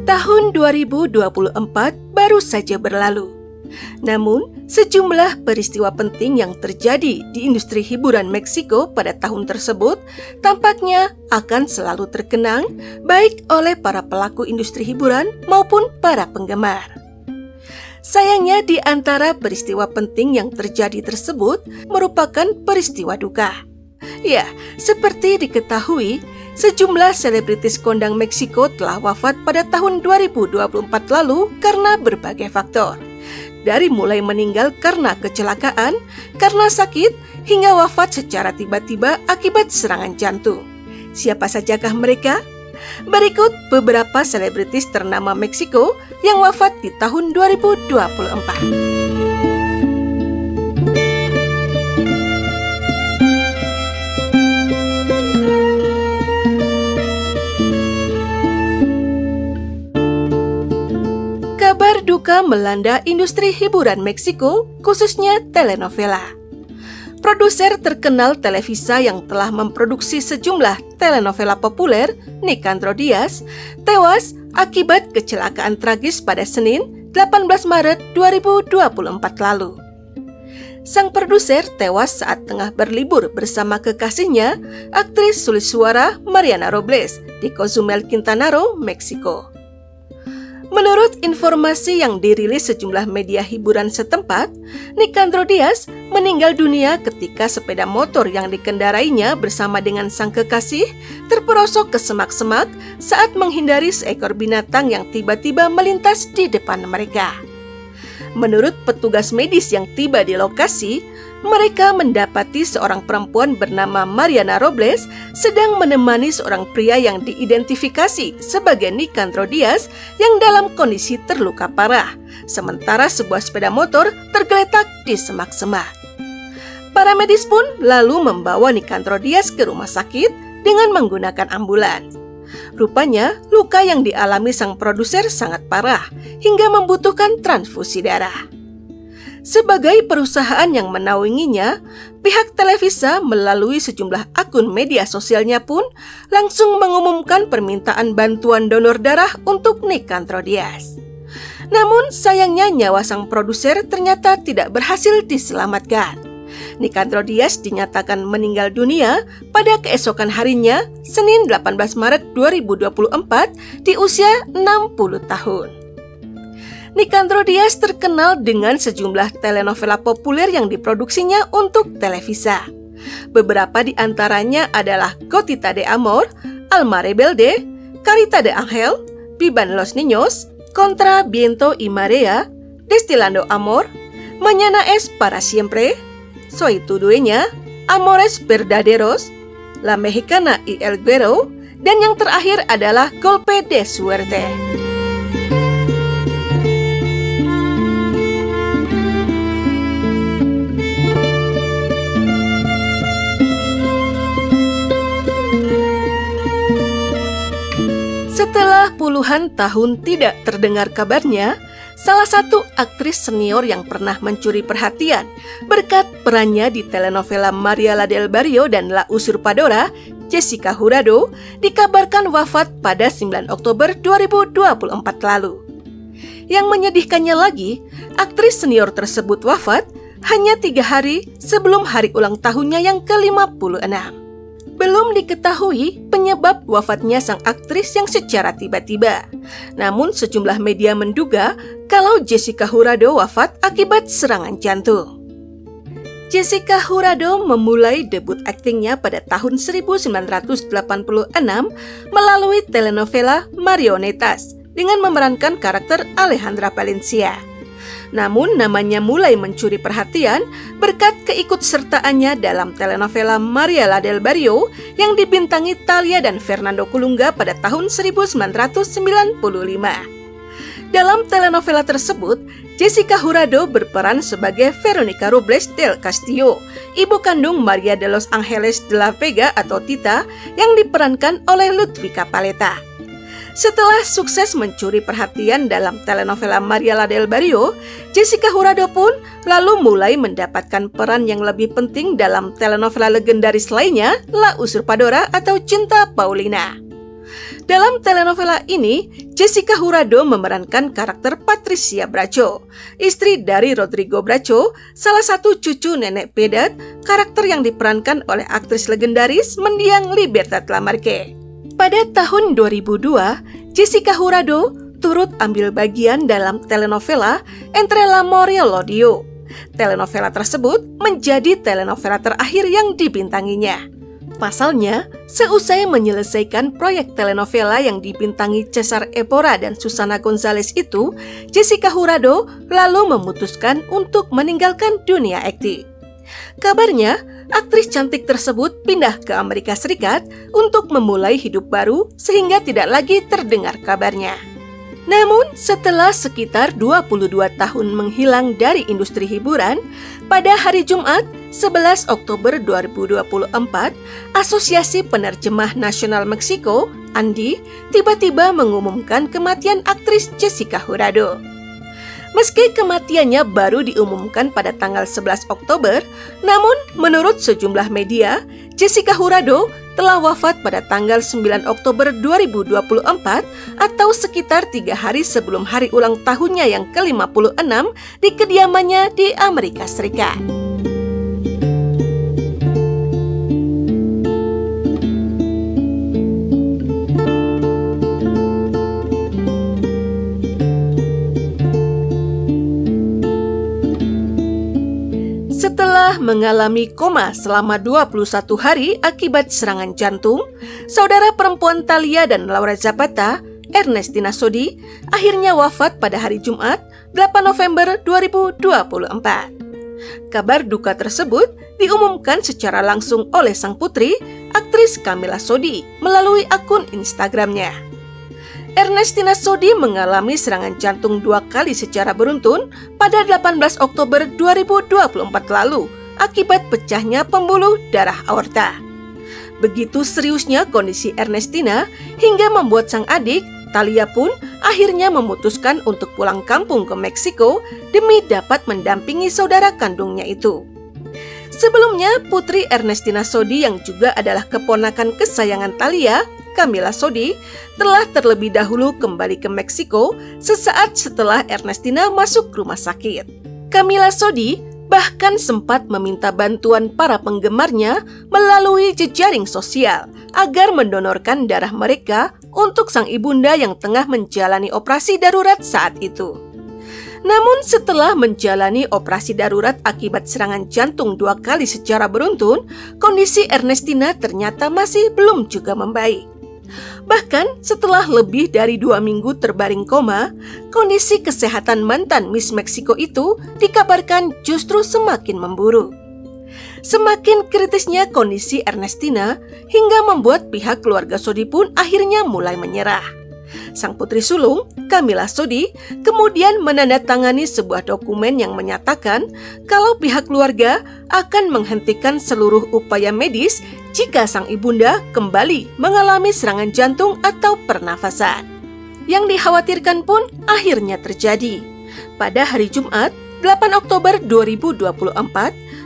Tahun 2024 baru saja berlalu. Namun, sejumlah peristiwa penting yang terjadi di industri hiburan Meksiko pada tahun tersebut tampaknya akan selalu terkenang baik oleh para pelaku industri hiburan maupun para penggemar. Sayangnya di antara peristiwa penting yang terjadi tersebut merupakan peristiwa duka. Ya, seperti diketahui, sejumlah selebritis kondang Meksiko telah wafat pada tahun 2024 lalu karena berbagai faktor. Dari mulai meninggal karena kecelakaan, karena sakit, hingga wafat secara tiba-tiba akibat serangan jantung. Siapa sajakah mereka? Berikut beberapa selebritis ternama Meksiko yang wafat di tahun 2024. Kabar duka melanda industri hiburan Meksiko, khususnya telenovela. Produser terkenal Televisa yang telah memproduksi sejumlah telenovela populer, Nicandro Diaz, tewas akibat kecelakaan tragis pada Senin, 18 Maret 2024 lalu. Sang produser tewas saat tengah berlibur bersama kekasihnya, aktris sulit suara Mariana Robles, di Cozumel, Quintana Roo, Meksiko. Menurut informasi yang dirilis sejumlah media hiburan setempat, Nicandro Diaz meninggal dunia ketika sepeda motor yang dikendarainya bersama dengan sang kekasih terperosok ke semak-semak saat menghindari seekor binatang yang tiba-tiba melintas di depan mereka. Menurut petugas medis yang tiba di lokasi, mereka mendapati seorang perempuan bernama Mariana Robles sedang menemani seorang pria yang diidentifikasi sebagai Nicandro Diaz yang dalam kondisi terluka parah, sementara sebuah sepeda motor tergeletak di semak-semak. Para medis pun lalu membawa Nicandro Diaz ke rumah sakit dengan menggunakan ambulans. Rupanya, luka yang dialami sang produser sangat parah hingga membutuhkan transfusi darah. Sebagai perusahaan yang menaunginya, pihak Televisa melalui sejumlah akun media sosialnya pun langsung mengumumkan permintaan bantuan donor darah untuk Nicandro Diaz. Namun sayangnya nyawa sang produser ternyata tidak berhasil diselamatkan. Nicandro Diaz dinyatakan meninggal dunia pada keesokan harinya, Senin 18 Maret 2024 di usia 60 tahun. Nicandro Diaz terkenal dengan sejumlah telenovela populer yang diproduksinya untuk Televisa. Beberapa di antaranya adalah Gotita de Amor, Alma Rebelde, Carita de Ángel, Vivan los Niños, Contra Viento y Marea, Destilando Amor, Mañana es para siempre, Soy tu dueña, Amores verdaderos, La Mexicana y El Güero, dan yang terakhir adalah Golpe de Suerte. Setelah puluhan tahun tidak terdengar kabarnya, salah satu aktris senior yang pernah mencuri perhatian berkat perannya di telenovela María la del Barrio dan La Usurpadora, Jessica Jurado, dikabarkan wafat pada 9 Oktober 2024 lalu. Yang menyedihkannya lagi, aktris senior tersebut wafat hanya 3 hari sebelum hari ulang tahunnya yang ke-56. Belum diketahui penyebab wafatnya sang aktris yang secara tiba-tiba. Namun sejumlah media menduga kalau Jessica Jurado wafat akibat serangan jantung. Jessica Jurado memulai debut aktingnya pada tahun 1986 melalui telenovela Marionetas dengan memerankan karakter Alejandra Valencia. Namun namanya mulai mencuri perhatian berkat keikutsertaannya dalam telenovela María la del Barrio yang dibintangi Thalia dan Fernando Colunga pada tahun 1995. Dalam telenovela tersebut, Jessica Jurado berperan sebagai Veronica Robles del Castillo, ibu kandung María de los Ángeles de la Vega atau Tita yang diperankan oleh Ludwika Paleta. Setelah sukses mencuri perhatian dalam telenovela Mariela del Barrio, Jessica Jurado pun lalu mulai mendapatkan peran yang lebih penting dalam telenovela legendaris lainnya, La Usurpadora atau Cinta Paulina. Dalam telenovela ini, Jessica Jurado memerankan karakter Patricia Bracho, istri dari Rodrigo Bracho, salah satu cucu nenek Pedat, karakter yang diperankan oleh aktris legendaris mendiang Libertad Lamarque. Pada tahun 2002, Jessica Jurado turut ambil bagian dalam telenovela Entre el Amor y el Odio. Telenovela tersebut menjadi telenovela terakhir yang dibintanginya. Pasalnya, seusai menyelesaikan proyek telenovela yang dibintangi Cesar Évora dan Susana González itu, Jessica Jurado lalu memutuskan untuk meninggalkan dunia akting. Kabarnya, aktris cantik tersebut pindah ke Amerika Serikat untuk memulai hidup baru sehingga tidak lagi terdengar kabarnya. Namun, setelah sekitar 22 tahun menghilang dari industri hiburan, pada hari Jumat, 11 Oktober 2024, Asosiasi Penerjemah Nasional Meksiko, ANDI, tiba-tiba mengumumkan kematian aktris Jessica Jurado. Meski kematiannya baru diumumkan pada tanggal 11 Oktober, namun menurut sejumlah media, Jessica Jurado telah wafat pada tanggal 9 Oktober 2024 atau sekitar 3 hari sebelum hari ulang tahunnya yang ke-56 di kediamannya di Amerika Serikat. Setelah mengalami koma selama 21 hari akibat serangan jantung, saudara perempuan Thalia dan Laura Zapata, Ernestina Sodi, akhirnya wafat pada hari Jumat, 8 November 2024. Kabar duka tersebut diumumkan secara langsung oleh sang putri, aktris Camila Sodi, melalui akun Instagramnya. Ernestina Sodi mengalami serangan jantung 2 kali secara beruntun pada 18 Oktober 2024 lalu akibat pecahnya pembuluh darah aorta. Begitu seriusnya kondisi Ernestina hingga membuat sang adik, Thalia pun akhirnya memutuskan untuk pulang kampung ke Meksiko demi dapat mendampingi saudara kandungnya itu. Sebelumnya, putri Ernestina Sodi yang juga adalah keponakan kesayangan Thalia, Camila Sodi, telah terlebih dahulu kembali ke Meksiko sesaat setelah Ernestina masuk rumah sakit. Camila Sodi bahkan sempat meminta bantuan para penggemarnya melalui jejaring sosial agar mendonorkan darah mereka untuk sang ibunda yang tengah menjalani operasi darurat saat itu. Namun setelah menjalani operasi darurat akibat serangan jantung 2 kali secara beruntun, kondisi Ernestina ternyata masih belum juga membaik. Bahkan setelah lebih dari 2 minggu terbaring koma, kondisi kesehatan mantan Miss Meksiko itu dikabarkan justru semakin memburuk. Semakin kritisnya kondisi Ernestina hingga membuat pihak keluarga Sodi pun akhirnya mulai menyerah. Sang putri sulung, Camila Sodi, kemudian menandatangani sebuah dokumen yang menyatakan kalau pihak keluarga akan menghentikan seluruh upaya medis jika sang ibunda kembali mengalami serangan jantung atau pernafasan. Yang dikhawatirkan pun akhirnya terjadi. Pada hari Jumat, 8 Oktober 2024,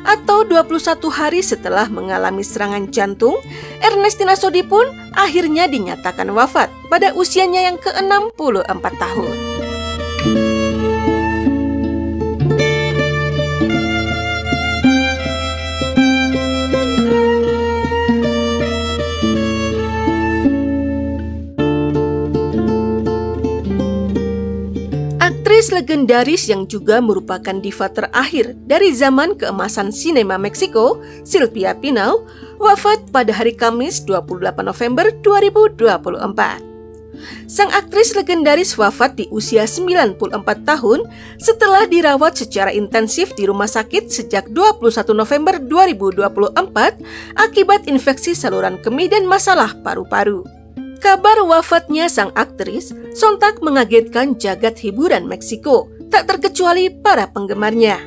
atau 21 hari setelah mengalami serangan jantung, Ernestina Sodi pun akhirnya dinyatakan wafat pada usianya yang ke-64 tahun. Aktris legendaris yang juga merupakan diva terakhir dari zaman keemasan sinema Meksiko, Silvia Pinal, wafat pada hari Kamis 28 November 2024. Sang aktris legendaris wafat di usia 94 tahun setelah dirawat secara intensif di rumah sakit sejak 21 November 2024 akibat infeksi saluran kemih dan masalah paru-paru. Kabar wafatnya sang aktris sontak mengagetkan jagat hiburan Meksiko, tak terkecuali para penggemarnya.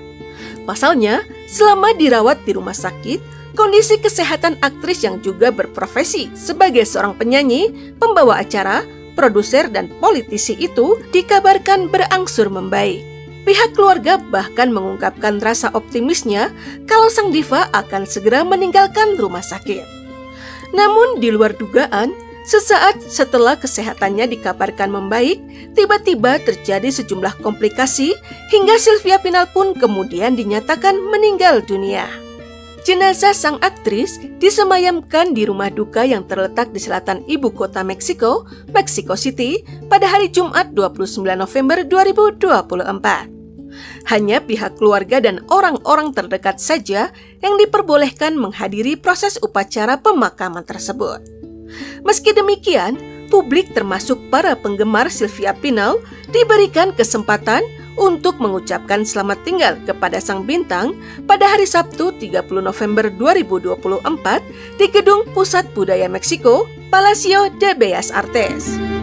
Pasalnya, selama dirawat di rumah sakit, kondisi kesehatan aktris yang juga berprofesi sebagai seorang penyanyi, pembawa acara, produser dan politisi itu dikabarkan berangsur membaik. Pihak keluarga bahkan mengungkapkan rasa optimisnya kalau sang diva akan segera meninggalkan rumah sakit. Namun di luar dugaan, sesaat setelah kesehatannya dikabarkan membaik, tiba-tiba terjadi sejumlah komplikasi hingga Sylvia Pinal pun kemudian dinyatakan meninggal dunia. Jenazah sang aktris disemayamkan di rumah duka yang terletak di selatan ibu kota Meksiko, Mexico City, pada hari Jumat 29 November 2024. Hanya pihak keluarga dan orang-orang terdekat saja yang diperbolehkan menghadiri proses upacara pemakaman tersebut. Meski demikian, publik termasuk para penggemar Sylvia Pinal diberikan kesempatan untuk mengucapkan selamat tinggal kepada sang bintang pada hari Sabtu 30 November 2024 di Gedung Pusat Budaya Meksiko, Palacio de Bellas Artes.